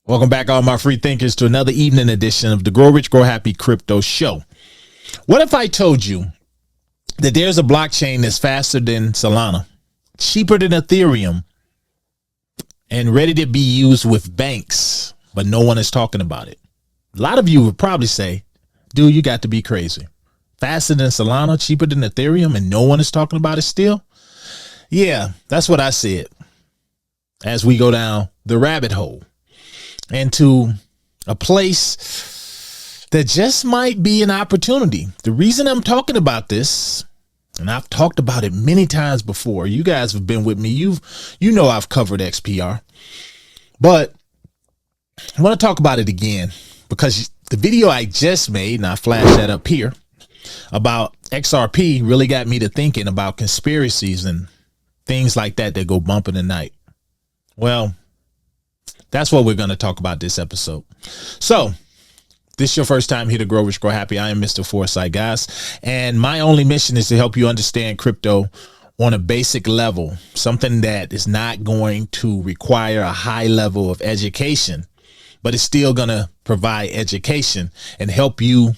Welcome back, all my free thinkers, to another evening edition of the Grow Rich, Grow Happy Crypto Show. What if I told you that there's a blockchain that's faster than Solana, cheaper than Ethereum, and ready to be used with banks, but no one is talking about it? A lot of you would probably say, dude, you got to be crazy. Faster than Solana, cheaper than Ethereum, and no one is talking about it still? Yeah, that's what I said as we go down the rabbit hole into a place that just might be an opportunity. The reason I'm talking about this, and I've talked about it many times before, you guys have been with me, you know I've covered XPR, but I want to talk about it again because the video I just made, and I flashed that up here, about XRP really got me to thinking about conspiracies and things like that that go bump in the night. Well, that's what we're going to talk about this episode. So, this is your first time here to Grow Rich, Grow Happy. I am Mr. Foresight, guys. And my only mission is to help you understand crypto on a basic level, something that is not going to require a high level of education, but it's still going to provide education and help you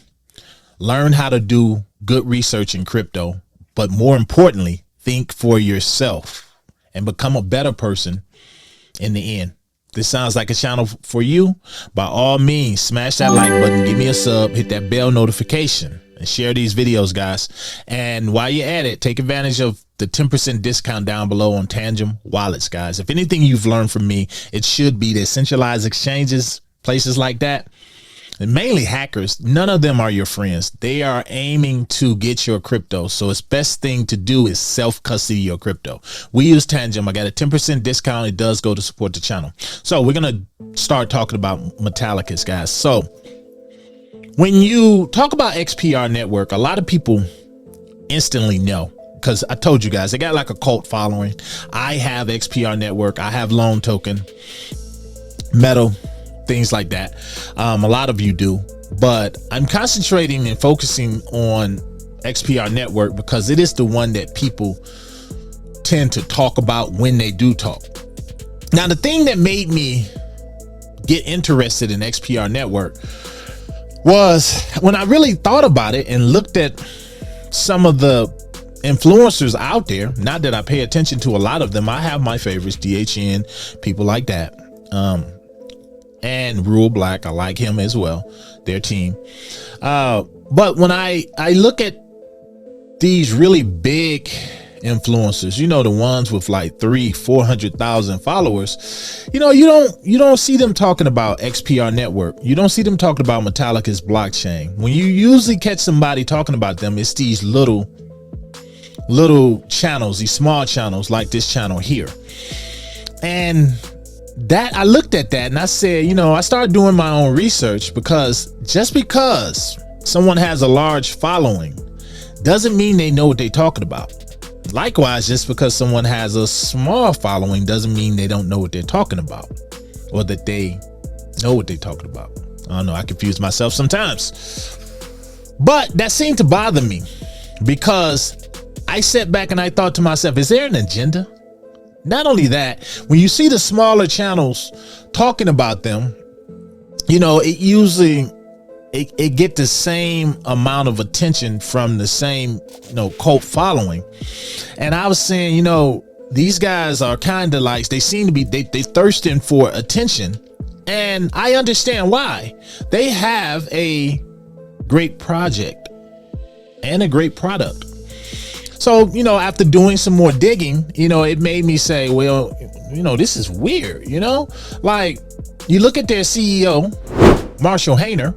learn how to do good research in crypto, but more importantly, think for yourself and become a better person in the end. This sounds like a channel for you. By all means, smash that like button, give me a sub, hit that bell notification, and share these videos, guys. And while you're at it, take advantage of the 10% discount down below on Tangem wallets, guys. If anything you've learned from me, it should be that centralized exchanges, places like that, and mainly hackers, none of them are your friends. They are aiming to get your crypto. So it's best thing to do is self-custody your crypto. We use Tangem. I got a 10% discount. It does go to support the channel. So we're going to start talking about Metallicus, guys. So when you talk about XPR network, a lot of people instantly know, because I told you guys, they got like a cult following. I have XPR network. I have Loan Token, Metal, things like that. A lot of you do, but I'm concentrating and focusing on XPR network because it is the one that people tend to talk about when they do talk. Now, the thing that made me get interested in XPR network was when I really thought about it and looked at some of the influencers out there. Not that I pay attention to a lot of them. I have my favorites, DHN, people like that. And Rule Black, I like him as well, their team. But when I look at these really big influencers, you know, the ones with like 300,000-400,000 followers, you know, you don't see them talking about XPR network. You don't see them talking about Metallicus blockchain. When you usually catch somebody talking about them, it's these little channels, these small channels like this channel here. And that I looked at that and I said, you know, I started doing my own research, because just because someone has a large following doesn't mean they know what they're talking about. Likewise, just because someone has a small following doesn't mean they don't know what they're talking about, or that they know what they're talking about. I don't know, I confuse myself sometimes, but that seemed to bother me because I sat back and I thought to myself, is there an agenda? Not only that, when you see the smaller channels talking about them, you know, it usually it get the same amount of attention from the same, you know, cult following. And I was saying, you know, these guys are kind of like, they seem to be, they thirsting for attention. And I understand why. They have a great project and a great product. So, you know, after doing some more digging, you know, it made me say, well, you know, this is weird, you know, like you look at their CEO, Marshall Hayner,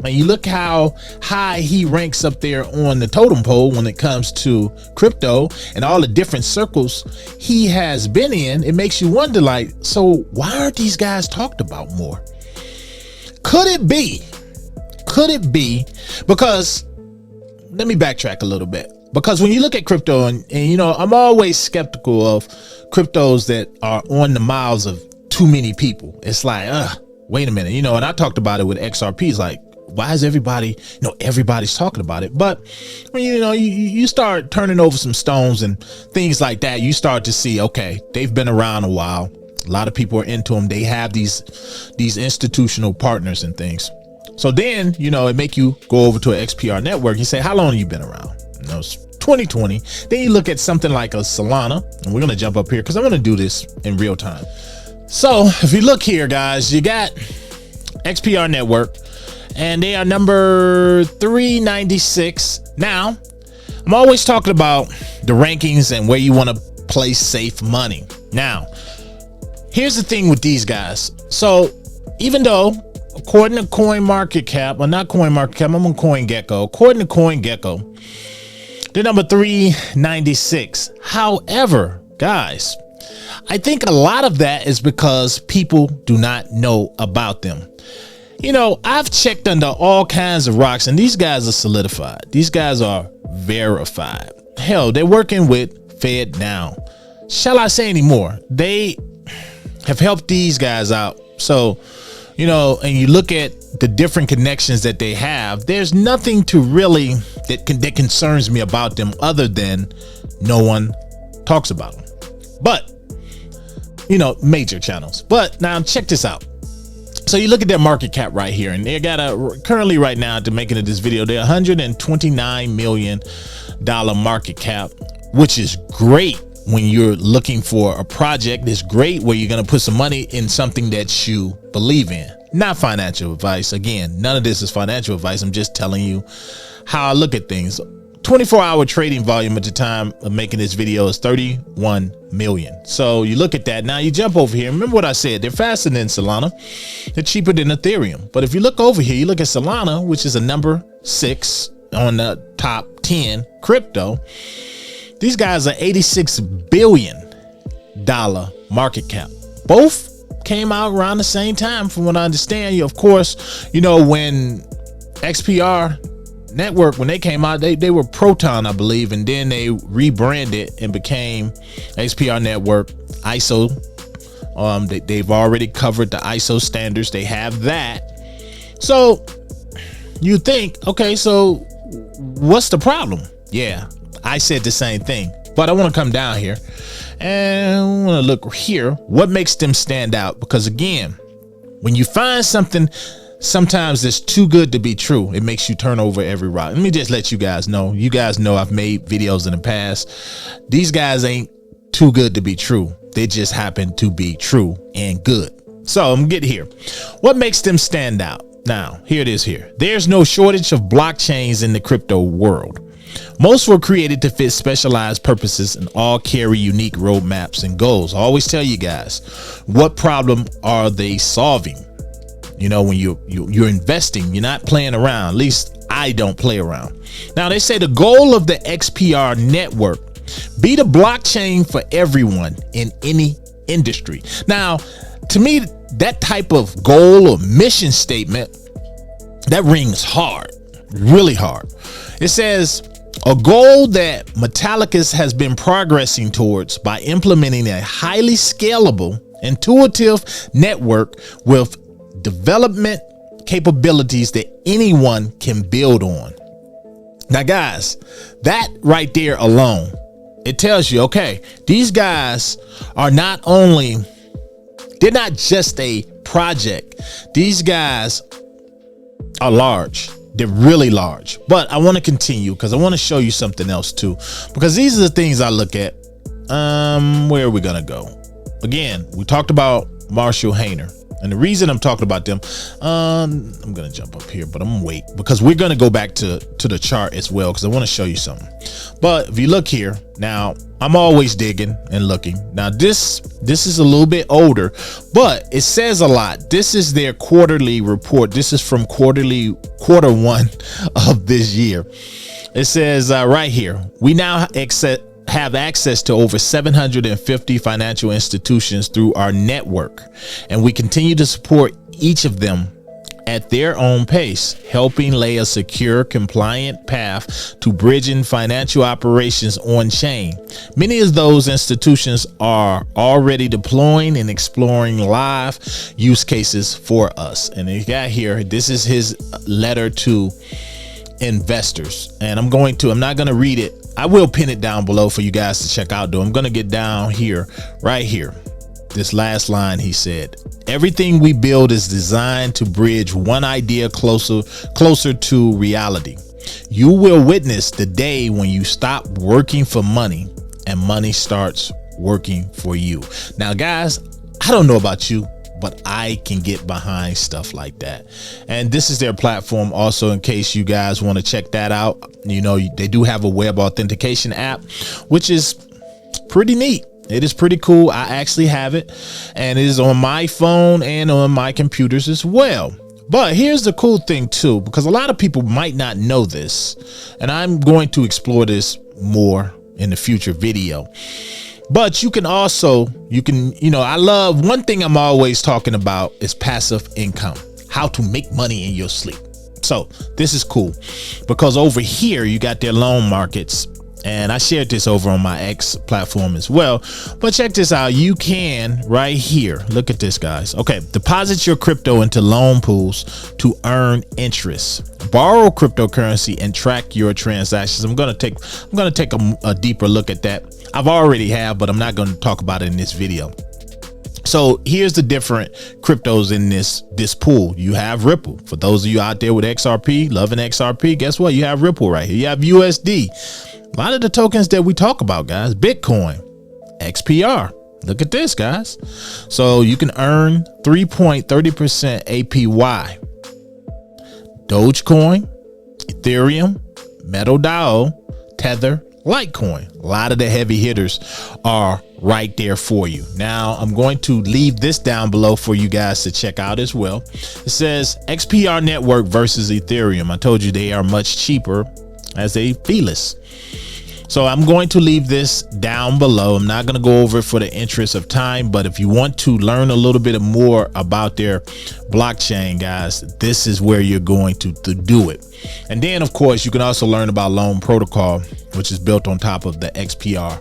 and you look how high he ranks up there on the totem pole when it comes to crypto and all the different circles he has been in. It makes you wonder, like, so why aren't these guys talked about more? Could it be because, let me backtrack a little bit. Because when you look at crypto, and you know, I'm always skeptical of cryptos that are on the mouths of too many people. It's like, wait a minute, you know, and I talked about it with XRP. It's like, why is everybody, you know, everybody's talking about it? But when you know, you start turning over some stones and things like that, you start to see, okay, they've been around a while. A lot of people are into them. They have these institutional partners and things. So then, you know, it make you go over to an XPR network. You say, how long have you been around? You know, it's 2020. Then you look at something like a Solana, and we're going to jump up here because I'm going to do this in real time. So if you look here, guys, you got XPR network, and they are number 396. Now, I'm always talking about the rankings and where you want to place safe money. Now, here's the thing with these guys. So even though, according to CoinMarketCap, or not CoinMarketCap, I'm on CoinGecko. According to CoinGecko, they're number 396. However, guys, I think a lot of that is because people do not know about them. You know, I've checked under all kinds of rocks, and these guys are solidified. These guys are verified. Hell, they're working with Fed now. Shall I say any more? They have helped these guys out. So, you know, and you look at the different connections that they have, there's nothing to really that concerns me about them other than no one talks about them. But, you know, major channels. But now check this out. So you look at their market cap right here, and they got currently right now, to making of this video, they're $129 million market cap, which is great when you're looking for a project. It's great where you're going to put some money in something that you believe in. Not financial advice. Again, none of this is financial advice. I'm just telling you how I look at things. 24-hour trading volume at the time of making this video is 31 million. So you look at that. Now you jump over here. Remember what I said, they're faster than Solana. They're cheaper than Ethereum. But if you look over here, you look at Solana, which is a number 6 on the top 10 crypto. These guys are $86 billion market cap. Both came out around the same time, from what I understand. You, of course, you know, when XPR network, when they came out, they were Proton, I believe, and then they rebranded and became XPR network ISO. They've already covered the ISO standards. They have that. So you think, okay, so what's the problem? Yeah, I said the same thing, but I want to come down here and I want to look here. What makes them stand out? Because again, when you find something sometimes it's too good to be true, it makes you turn over every rock. Let me just let you guys know. You guys know I've made videos in the past. These guys ain't too good to be true. They just happen to be true and good. So I'm getting here. What makes them stand out? Now, here it is here. There's no shortage of blockchains in the crypto world. Most were created to fit specialized purposes and all carry unique roadmaps and goals. I always tell you guys, what problem are they solving? You know, when you're investing, you're not playing around. At least I don't play around. Now, they say the goal of the XPR network, be the blockchain for everyone in any industry. Now, to me, that type of goal or mission statement, that rings hard, really hard. It says a goal that Metallicus has been progressing towards by implementing a highly scalable, intuitive network with development capabilities that anyone can build on. Now, guys, that right there alone, it tells you, okay, these guys are not only, they're not just a project. These guys are large. They're really large. But I want to continue because I want to show you something else too, because these are the things I look at. Where are we going to go? Again, we talked about Marshall Hayner. And the reason I'm talking about them, I'm going to jump up here, but I'm going to wait because we're going to go back to the chart as well, because I want to show you something. But if you look here, now I'm always digging and looking. Now this is a little bit older, but it says a lot. This is their quarterly report. This is from quarter one of this year. It says right here, we now have access to over 750 financial institutions through our network, and we continue to support each of them at their own pace, helping lay a secure, compliant path to bridging financial operations on chain. Many of those institutions are already deploying and exploring live use cases for us. And he got here, this is his letter to investors, and I'm not going to read it. I will pin it down below for you guys to check out though. I'm going to get down here, right here. this last line. He said, everything we build is designed to bridge one idea closer to reality. You will witness the day when you stop working for money and money starts working for you. Now, guys, I don't know about you, but I can get behind stuff like that. And this is their platform also, in case you guys want to check that out. You know, they do have a web authentication app, which is pretty neat. It is pretty cool. I actually have it, and it is on my phone and on my computers as well. But here's the cool thing too, because a lot of people might not know this, and I'm going to explore this more in the future video. But you can also, I love, one thing I'm always talking about is passive income, how to make money in your sleep. So this is cool because over here you got their loan markets, and I shared this over on my X platform as well. But check this out. You can right here. Look at this, guys. Okay. Deposit your crypto into loan pools to earn interest. Borrow cryptocurrency and track your transactions. I'm going to take a deeper look at that. I've already have, but I'm not going to talk about it in this video. So here's the different cryptos in this pool. You have Ripple. For those of you out there with XRP, loving XRP, guess what? You have Ripple right here. You have USD. A lot of the tokens that we talk about, guys, Bitcoin, XPR. Look at this, guys. So you can earn 3.30% APY. Dogecoin, Ethereum, MetaDAO, Tether, Litecoin. A lot of the heavy hitters are right there for you. Now I'm going to leave this down below for you guys to check out as well. It says XPR network versus Ethereum. I told you they are much cheaper as a feeless. So I'm going to leave this down below. I'm not going to go over it for the interest of time, but if you want to learn a little bit more about their blockchain, guys, this is where you're going to do it. And then, of course, you can also learn about Loan Protocol, which is built on top of the XPR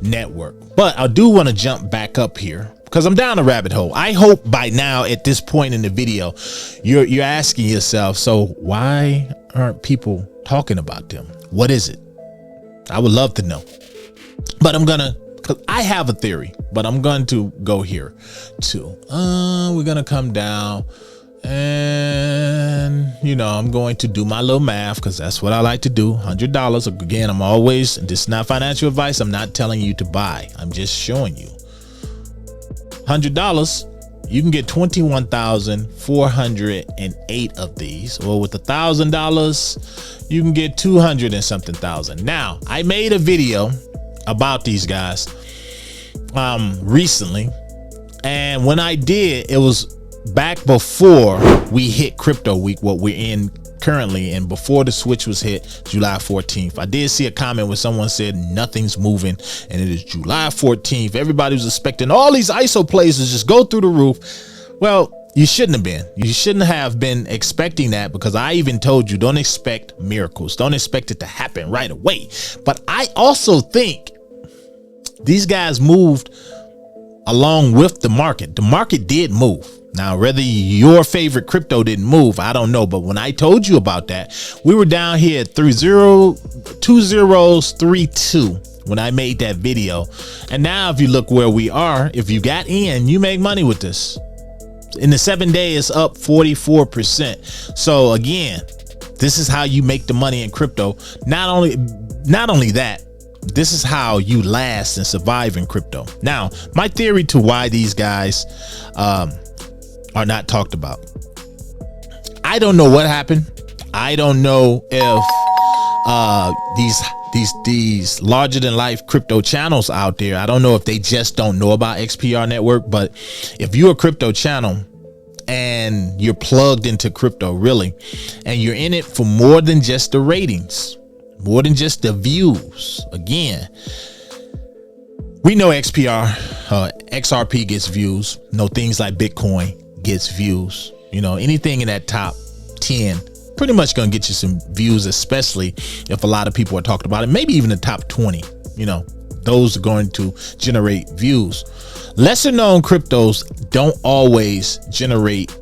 network. But I do want to jump back up here because I'm down a rabbit hole. I hope by now at this point in the video, you're asking yourself, so why aren't people talking about them? What is it? I would love to know, but because I have a theory, but I'm going to go here too. We're going to come down and, I'm going to do my little math because that's what I like to do. $100. Again, this is not financial advice. I'm not telling you to buy. I'm just showing you $100. You can get 21,408 of these, or with $1,000, you can get 200 and something thousand. Now, I made a video about these guys recently, and when I did, it was back before we hit crypto week, what we're in currently, and before the switch was hit July 14th. I did see a comment where someone said nothing's moving, and it is July 14th. Everybody was expecting all these ISO plays to just go through the roof. Well, you shouldn't have been. You shouldn't have been expecting that, because I even told you, don't expect miracles. Don't expect it to happen right away. But I also think these guys moved along with the market. The market did move. Now, whether your favorite crypto didn't move, I don't know. But when I told you about that, we were down here at 2032 when I made that video. And now if you look where we are, if you got in, you make money with this. In the 7 days, up 44%. So again, this is how you make the money in crypto. Not only that, this is how you last and survive in crypto. Now, my theory to why these guys are not talked about. I don't know what happened. I don't know if these larger than life crypto channels out there, I don't know if they just don't know about XPR network. But if you're a crypto channel and you're plugged into crypto really, and you're in it for more than just the ratings, more than just the views, again, we know XRP gets views. Things like Bitcoin gets views. Anything in that top 10 pretty much gonna get you some views, especially if a lot of people are talking about it. Maybe even the top 20, those are going to generate views. Lesser known cryptos don't always generate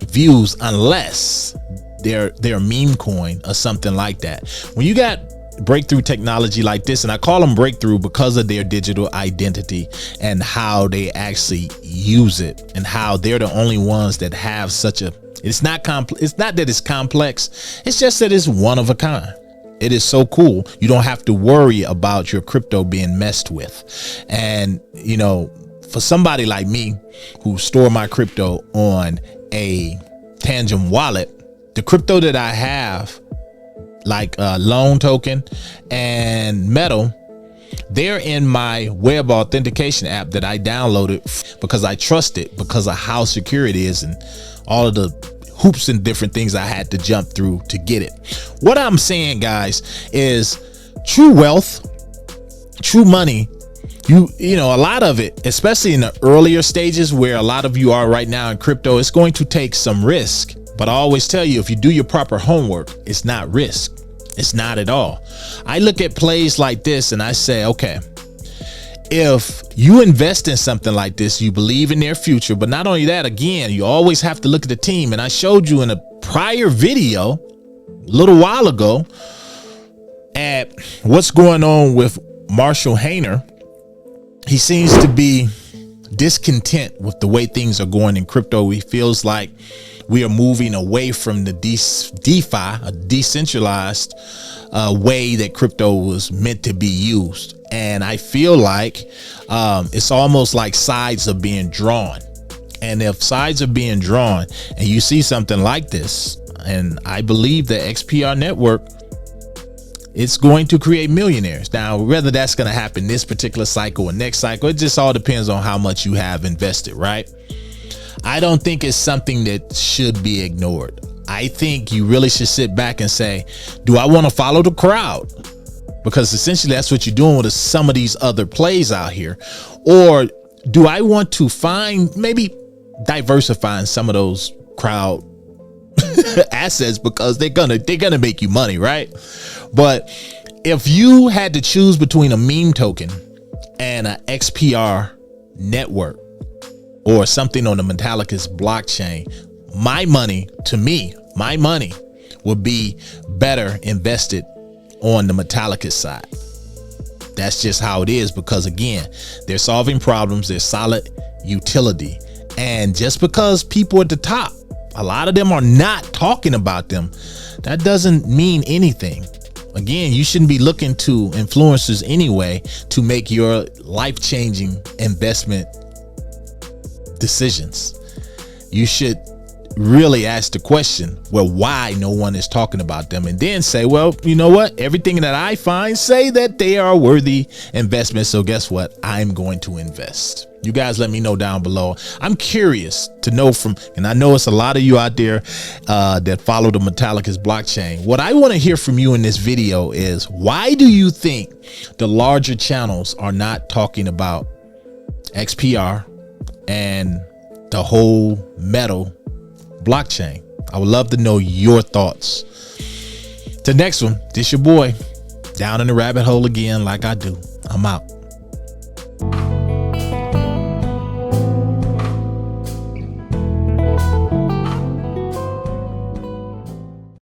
views unless they're meme coin or something like that. When you got breakthrough technology like this, and I call them breakthrough because of their digital identity and how they actually use it, and how they're the only ones that have such a, it's not that it's complex, it's just that it's one of a kind. It is so cool. You don't have to worry about your crypto being messed with. And, you know, for somebody like me who store my crypto on a Tangent wallet, the crypto that I have, like Loan Token and Metal, they're in my web authentication app that I downloaded because I trust it, because of how secure it is and all of the hoops and different things I had to jump through to get it. What I'm saying, guys, is true wealth, true money, you know, a lot of it, especially in the earlier stages where a lot of you are right now in crypto, it's going to take some risk. But I always tell you, if you do your proper homework, it's not risk. It's not at all. I look at plays like this and I say, okay, if you invest in something like this, you believe in their future. But not only that, again, you always have to look at the team. And I showed you in a prior video a little while ago at what's going on with Marshall Hayner. He seems to be discontent with the way things are going in crypto. He feels like we are moving away from the DeFi, a decentralized way that crypto was meant to be used. And I feel like it's almost like sides are being drawn. And if sides are being drawn and you see something like this, and I believe the XPR network, it's going to create millionaires. Now, whether that's going to happen this particular cycle or next cycle, it just all depends on how much you have invested, right? I don't think it's something that should be ignored. I think you really should sit back and say, do I want to follow the crowd? Because essentially that's what you're doing with some of these other plays out here. Or do I want to find, maybe diversifying some of those crowd assets, because they're gonna make you money, right? But if you had to choose between a meme token and an XPR network or something on the Metallicus blockchain, my money would be better invested on the Metallicus side. That's just how it is, because again, they're solving problems, they're solid utility. And just because people at the top, a lot of them are not talking about them, that doesn't mean anything. Again, you shouldn't be looking to influencers anyway to make your life-changing investment decisions. You should really ask the question, well, why no one is talking about them, and then say, well, you know what, everything that I find say that they are worthy investments, so guess what, I'm going to invest. You guys let me know down below. I'm curious to know from, and I know it's a lot of you out there that follow the Metallicus blockchain. What I want to hear from you in this video is, why do you think the larger channels are not talking about XPR and the whole Metal blockchain? I would love to know your thoughts. The next one, this your boy down in the rabbit hole again, like I do. I'm out.